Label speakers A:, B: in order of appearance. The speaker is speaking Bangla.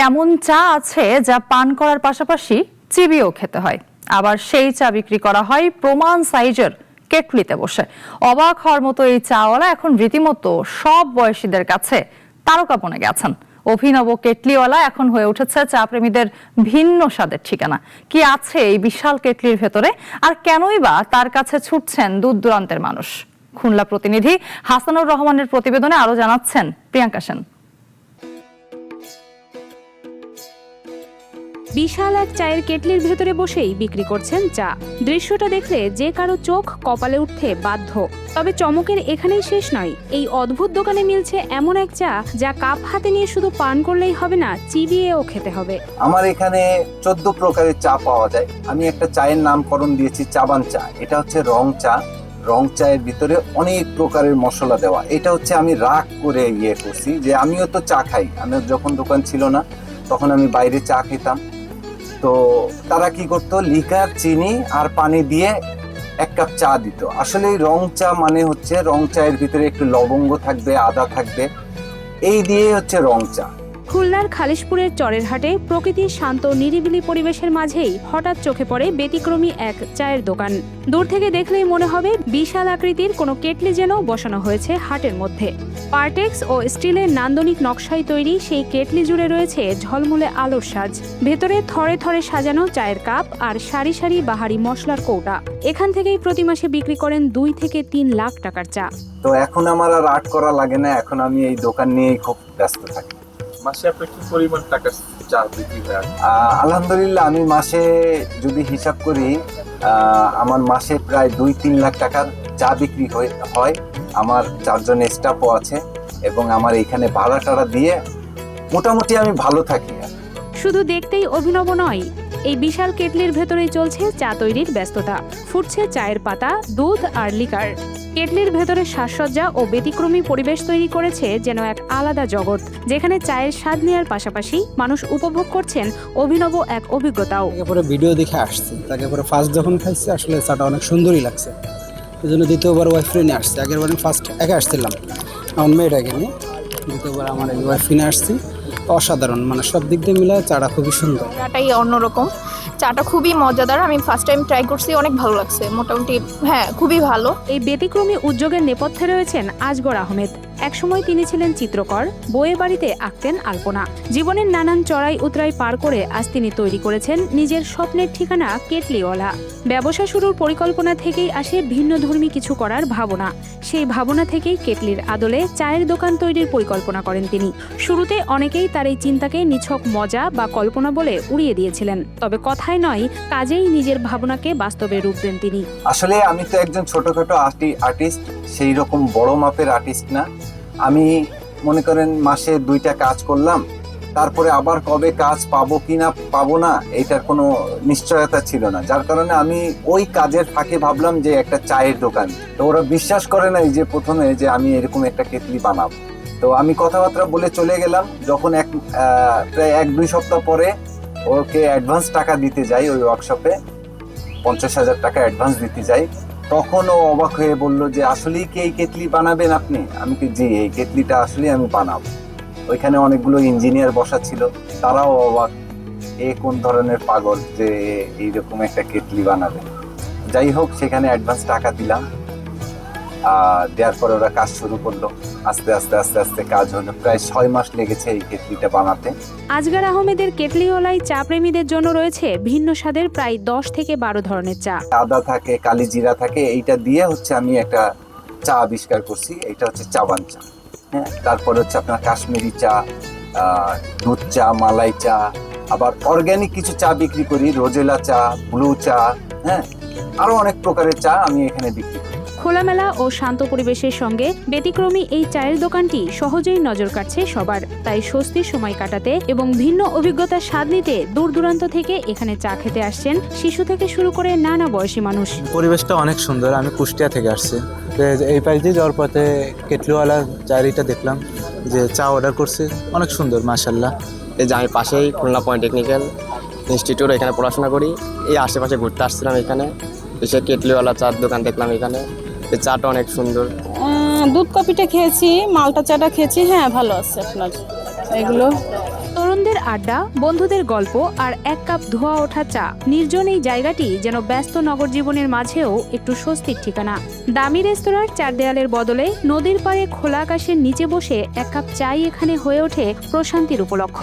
A: এমন চা আছে যা পান করার পাশাপাশি চিবিয়েও খেতে হয়, আবার সেই চা বিক্রি করা হয় প্রমাণ সাইজের কেটলিতে বসে। অবাক হওয়ার মতো এই চাওয়ালা এখন রীতিমতো সব বয়সীদের কাছে তারকা বনে গেছেন। অভিনব কেটলিওয়ালা এখন হয়ে উঠেছে চা প্রেমীদের ভিন্ন স্বাদের ঠিকানা। কি আছে এই বিশাল কেটলির ভেতরে, আর কেনই বা তার কাছে ছুটছেন দূর দূরান্তের মানুষ? খুলনা প্রতিনিধি হাসানুর রহমানের প্রতিবেদনে আরো জানাচ্ছেন প্রিয়াঙ্কা সেন।
B: বিশাল এক চায়ের কেটলির ভেতরে বসেই বিক্রি করছেন চা। দৃশ্যটা দেখলে যে কারো চোখ কপালে উঠতে বাধ্য। তবে চমকের এখানেই শেষ নয়। এই অদ্ভুত দোকানে মিলছে এমন এক চা যা কাপ হাতে নিয়ে শুধু পান করলেই হবে না, চিবিয়েও খেতে হবে।
C: আমার এখানে 14 প্রকারের চা পাওয়া যায়। আমি একটা চায়ের নামকরণ দিয়েছি চাবান চা। এটা হচ্ছে রং চা। রং চায়ের ভিতরে অনেক প্রকারের মশলা দেওয়া। এটা হচ্ছে আমি রাগ করে করছি যে আমিও তো চা খাই। আমার যখন দোকান ছিল না তখন আমি বাইরে চা খেতাম। তো তারা কি করতো, লিকার, চিনি আর পানি দিয়ে 1 কাপ চা দিত। আসলে এই রং চা মানে হচ্ছে রং চায়ের ভিতরে একটু লবঙ্গ থাকবে, আদা থাকবে, এই দিয়ে হচ্ছে রং চা।
B: খুলনার খালিশপুরের চরের হাটে প্রকৃতির শান্ত নিরিবিলি পরিবেশের মাঝেই হঠাৎ চোখে পড়ে ব্যতিক্রমী এক চায়ের দোকান। দূর থেকে দেখলেই মনে হবে বিশাল আকৃতির কোনো কেটলি যেন বসানো হয়েছে হাটের মধ্যে। পার্টেক্স ও স্টিলের নান্দনিক নকশায় তৈরি সেই কেটলি জুড়ে রয়েছে ঝলমলে আলোর সাজ। ভেতরে থরে থরে সাজানো চায়ের কাপ আর সারি সারি বাহারি মশলার কৌটা। এখান থেকেই প্রতি মাসে বিক্রি করেন 2 থেকে 3 লাখ টাকার চা।
C: তো এখন আমার আর আর্ট করা লাগে না, এখন আমি এই দোকান নিয়েই খুব ব্যস্ত থাকি।
D: মাসে আপনার কি পরিমাণ টাকা চা বিক্রি হয়?
C: আলহামদুলিল্লাহ, আমি মাসে যদি হিসাব করি আমার মাসে প্রায় 2-3 লাখ টাকার চা বিক্রি হয়। আমার 4 জন স্টাফও আছে এবং আমার এখানে ভাড়া টাড়া দিয়ে মোটামুটি আমি ভালো থাকি।
B: শুধু দেখতেই অভিনব নয়, এই বিশাল কেটলির ভেতরেই চলছে চা তৈরির ব্যস্ততা। ফুটছে চায়ের পাতা, দুধ আর লিকার। কেটলির ভেতরে সাজসজ্জা ও ব্যতিক্রমী পরিবেশ তৈরি করেছে যেন এক আলাদা জগৎ, যেখানে চায়ের স্বাদ নেওয়ার পাশাপাশি মানুষ উপভোগ করছেন অভিনব এক অভিজ্ঞতাও।
E: পরে ভিডিও দেখে আসছে, তাকে পরে ফার্স্ট যখন খাইছে আসলে চাটা অনেক সুন্দরই লাগছে, এই জন্য দ্বিতীয়বার ওয়াইফ নিয়ে আসছে। আগের বার ফার্স্ট একা আসছিলাম, আমার মেয়েটাকে নিয়ে। দ্বিতীয়বার আমার এই ওয়াইফ নিয়ে আসছি। অসাধারণ, মানে সব দিক দিয়ে মিলে চাটা খুবই সুন্দর।
F: চাটাই অন্যরকম, চাটা খুবই মজাদার। আমি ফার্স্ট টাইম ট্রাই করছি, অনেক ভালো লাগছে মোটামুটি। হ্যাঁ, খুবই ভালো।
B: এই ব্যতিক্রমী উদ্যোগের নেপথ্যে রয়েছেন আজগর আহমেদ। একসময় তিনি ছিলেন চিত্রকর, বইয়ের বাড়িতে আঁকতেন আলপনা। জীবনের নানান চড়াই উতরাই পার করে আজ তিনি তৈরি করেছেন নিজের স্বপ্নের ঠিকানা কেটলিওয়ালা। ব্যবসা শুরুর পরিকল্পনা থেকেই আসে ভিন্নধর্মী কিছু করার ভাবনা। সেই ভাবনা থেকেই কেটলির আদলে চায়ের দোকান তৈরির পরিকল্পনা করেন তিনি। শুরুতে অনেকেই তার এই চিন্তাকে নিছক মজা বা কল্পনা বলে উড়িয়ে দিয়েছিলেন, তবে কথায় নয় কাজেই নিজের ভাবনাকে বাস্তবে রূপ দেন তিনি।
C: আসলে আমি তো একজন ছোটখাটো আর্টিস্ট, সেই রকম বড় মাপের আর্টিস্ট না। আমি মনে করেন মাসে 2টা কাজ করলাম, তারপরে আবার কবে কাজ পাবো কিনা পাবো না এটার কোনো নিশ্চয়তা ছিল না। যার কারণে আমি ওই কাজের ফাঁকে ভাবলাম যে একটা চায়ের দোকান। তো ওরা বিশ্বাস করে নাই যে প্রথমে যে আমি এরকম একটা কেটলি বানাবো। তো আমি কথাবার্তা বলে চলে গেলাম। যখন প্রায় 1-2 সপ্তাহ পরে ওকে অ্যাডভান্স টাকা দিতে যাই, ওই ওয়ার্কশপে 50,000 টাকা অ্যাডভান্স দিতে যাই, তখন ও অবাক হয়ে বললো যে আসলেই কি এই কেটলি বানাবেন আপনি? আমি কি, জি, এই কেটলিটা আসলে আমি বানাবো। ওইখানে অনেকগুলো ইঞ্জিনিয়ার বসা ছিল, তারাও অবাক, এ কোন ধরনের পাগল যে এইরকম একটা কেটলি বানাবে। যাই হোক, সেখানে অ্যাডভান্স টাকা দিলাম। দেওয়ার পরে ওরা কাজ শুরু করলো। আস্তে আস্তে আস্তে আস্তে কাজ হলো। প্রায় 6 মাস লেগেছে এই কেটলিটা বানাতে।
B: আজগর আহমেদের কেটলিওয়ালায় চা প্রেমীদের জন্য রয়েছে ভিন্ন স্বাদের প্রায় 10 থেকে 12 ধরনের চা।
C: আদা থাকে, কালি জিরা থাকে, এইটা দিয়ে হচ্ছে আমি একটা চা আবিষ্কার করছি। এটা হচ্ছে চাবান চা। হ্যাঁ, তারপরে হচ্ছে আপনার কাশ্মীরি চা, দুধ চা, মালাই চা, আবার অর্গ্যানিক কিছু চা বিক্রি করি, রোজেলা চা, ব্লু চা, হ্যাঁ, আরো অনেক প্রকারের চা আমি এখানে বিক্রি করি।
B: খোলামেলা ও শান্ত পরিবেশের সঙ্গে ব্যতিক্রমী এই চায়ের দোকানটি সহজেই নজর কাটছে সবার। তাই স্বস্তির সময় কাটাতে এবং ভিন্ন অভিজ্ঞতার স্বাদ নিতে দূর দূরান্ত থেকে এখানে চা খেতে আসছেন শিশু থেকে শুরু করে নানা বয়সী মানুষ।
G: পরিবেশটা অনেক সুন্দর। আমি কুষ্টিয়া থেকে আসছি, এই পাশ দিয়ে যাওয়ার পথে কেটলিওয়ালা চায়েরিটা দেখলাম, যে চা অর্ডার করছে, অনেক সুন্দর মাশাআল্লাহ।
H: এই যে আমি পাশেই খুলনা পলিটেকনিক্যাল ইনস্টিটিউট, এখানে পড়াশোনা করি। এই আশেপাশে ঘুরতে আসছিলাম, এখানে এসে কেটলিওয়ালা চার দোকান দেখলাম। এখানে এই চাটা অনেক সুন্দর।
I: দুধ কফিটা খেয়েছি, মালটা চাটা খেয়েছি। হ্যাঁ, ভালো আছে আপনার এগুলো।
B: তরুণ তরুণদের আড্ডা, বন্ধুদের গল্প আর এক কাপ ধোয়া ওঠা চা। নির্জন এই জায়গাটি যেন ব্যস্ত নগর জীবনের মাঝেও একটু স্বস্তির ঠিকানা। দামি রেস্তোরাঁর চার দেয়ালের বদলে নদীর পাড়ে খোলা আকাশের নিচে বসে এক কাপ চাই এখানে হয়ে ওঠে প্রশান্তির উপলক্ষ।